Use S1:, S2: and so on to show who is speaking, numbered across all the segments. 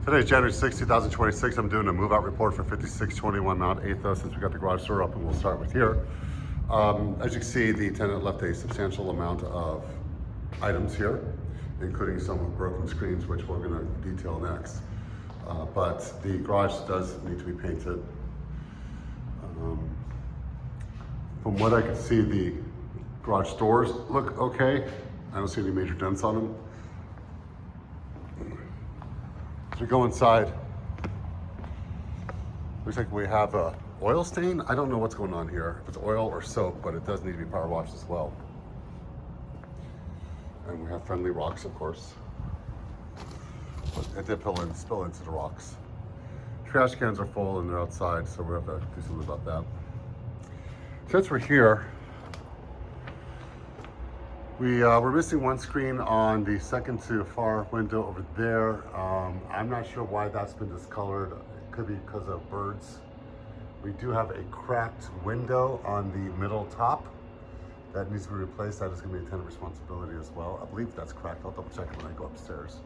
S1: Today is January 6, 2026. I'm doing a move out report for 5621 Mt Athos since we got the garage door up, and we'll start with here. As you can see, the tenant left a substantial amount of items here, including some broken screens, which we're going to detail next. But the garage does need to be painted. From what I can see, the garage doors look okay. I don't see any major dents on them. As we go inside, looks like we have a oil stain. I don't know what's going on here, if it's oil or soap, but it does need to be power washed as well. And we have friendly rocks, of course. But it did spill into the rocks. Trash cans are full and they're outside, so we have to do something about that. Since we're here, we're missing one screen on the second to far window over there. I'm not sure why that's been discolored. It could be because of birds. We do have a cracked window on the middle top that needs to be replaced. That is going to be a tenant responsibility as well. I believe that's cracked. I'll double check it when I go upstairs.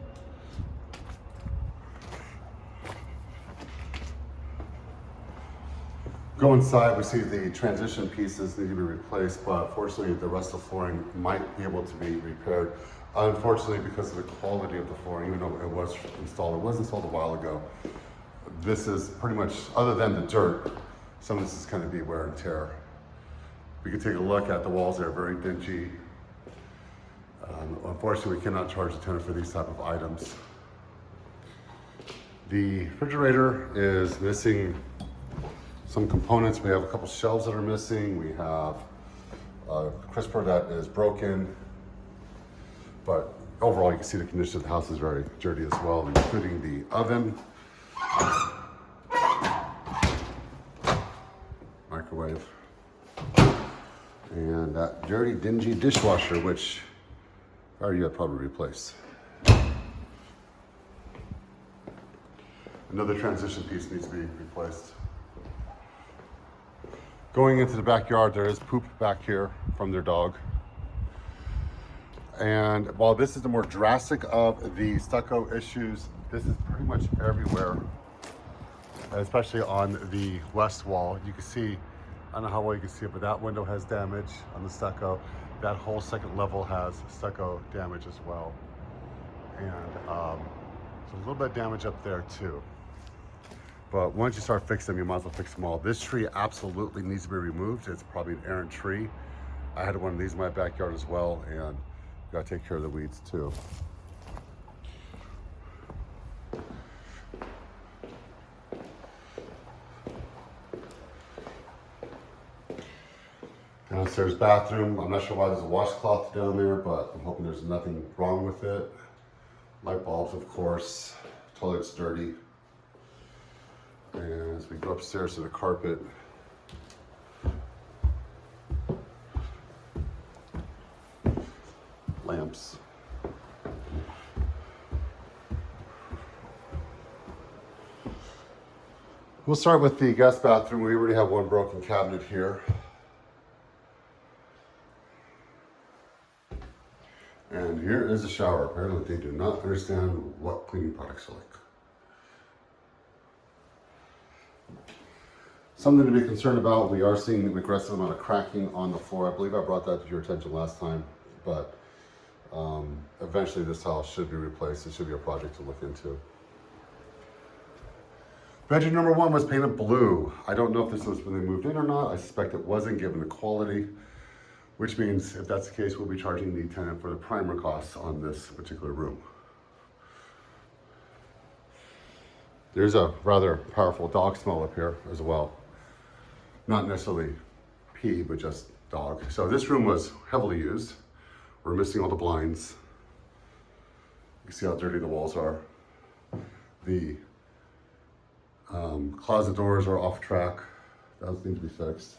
S1: Go inside, we see the transition pieces need to be replaced, but fortunately the rest of the flooring might be able to be repaired. Unfortunately, because of the quality of the flooring, even though it was installed a while ago, this is pretty much, other than the dirt, some of this is going to be wear and tear. We can take a look at the walls. They're very dingy. Unfortunately, we cannot charge the tenant for these type of items. The refrigerator is missing some components. We have a couple shelves that are missing. We have a crisper that is broken. But overall, you can see the condition of the house is very dirty as well, including the oven, microwave, and that dirty, dingy dishwasher, which I'd probably replace. Another transition piece needs to be replaced. Going into the backyard, there is poop back here from their dog. And while this is the more drastic of the stucco issues, this is pretty much everywhere, especially on the west wall. You can see, I don't know how well you can see it, but that window has damage on the stucco. That whole second level has stucco damage as well. And there's a little bit of damage up there too. But once you start fixing them, you might as well fix them all. This tree absolutely needs to be removed. It's probably an errant tree. I had one of these in my backyard as well, and gotta take care of the weeds too. Downstairs bathroom. I'm not sure why there's a washcloth down there, but I'm hoping there's nothing wrong with it. Light bulbs, of course. Toilet's dirty. And as we go upstairs to the carpet, lamps. We'll start with the guest bathroom. We already have one broken cabinet here. And here is the shower. Apparently they do not understand what cleaning products are like. Something to be concerned about, we are seeing an aggressive amount of cracking on the floor. I believe I brought that to your attention last time, but eventually this house should be replaced. It should be a project to look into. Bedroom number one was painted blue. I don't know if this was when they moved in or not. I suspect it wasn't, given the quality, which means if that's the case, we'll be charging the tenant for the primer costs on this particular room. There's a rather powerful dog smell up here as well. Not necessarily pee, but just dog. So this room was heavily used. We're missing all the blinds. You see how dirty the walls are. The closet doors are off track. Those need to be fixed.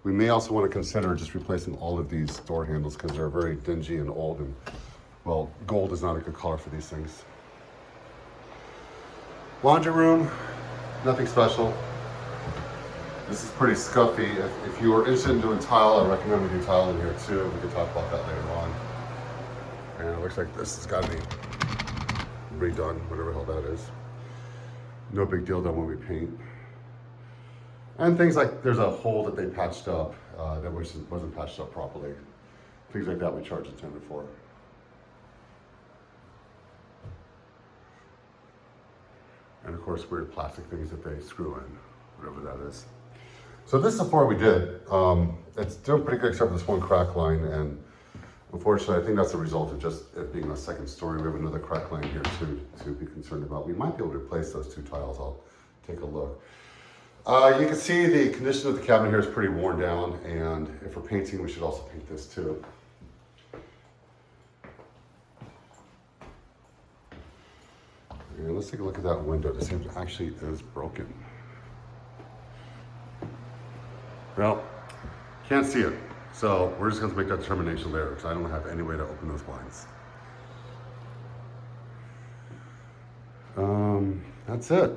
S1: We may also want to consider just replacing all of these door handles because they're very dingy and old, and well, gold is not a good color for these things. Laundry room, nothing special. This is pretty scuffy. If you are interested in doing tile, I recommend we do tile in here too. We can talk about that later on. And it looks like this has got to be redone, whatever the hell that is. No big deal done when we paint. And things like, there's a hole that they patched up that wasn't patched up properly. Things like that we charge a tenant for. And of course, weird plastic things that they screw in, whatever that is. So this is the floor we did. It's doing pretty good except for this one crack line, and unfortunately, I think that's a result of just it being a second story. We have another crack line here to be concerned about. We might be able to replace those two tiles. I'll take a look. You can see the condition of the cabinet here is pretty worn down, and if we're painting, we should also paint this too. And let's take a look at that window to see if it actually is broken. Well, can't see it. So we're just going to make that determination later because I don't have any way to open those blinds. That's it.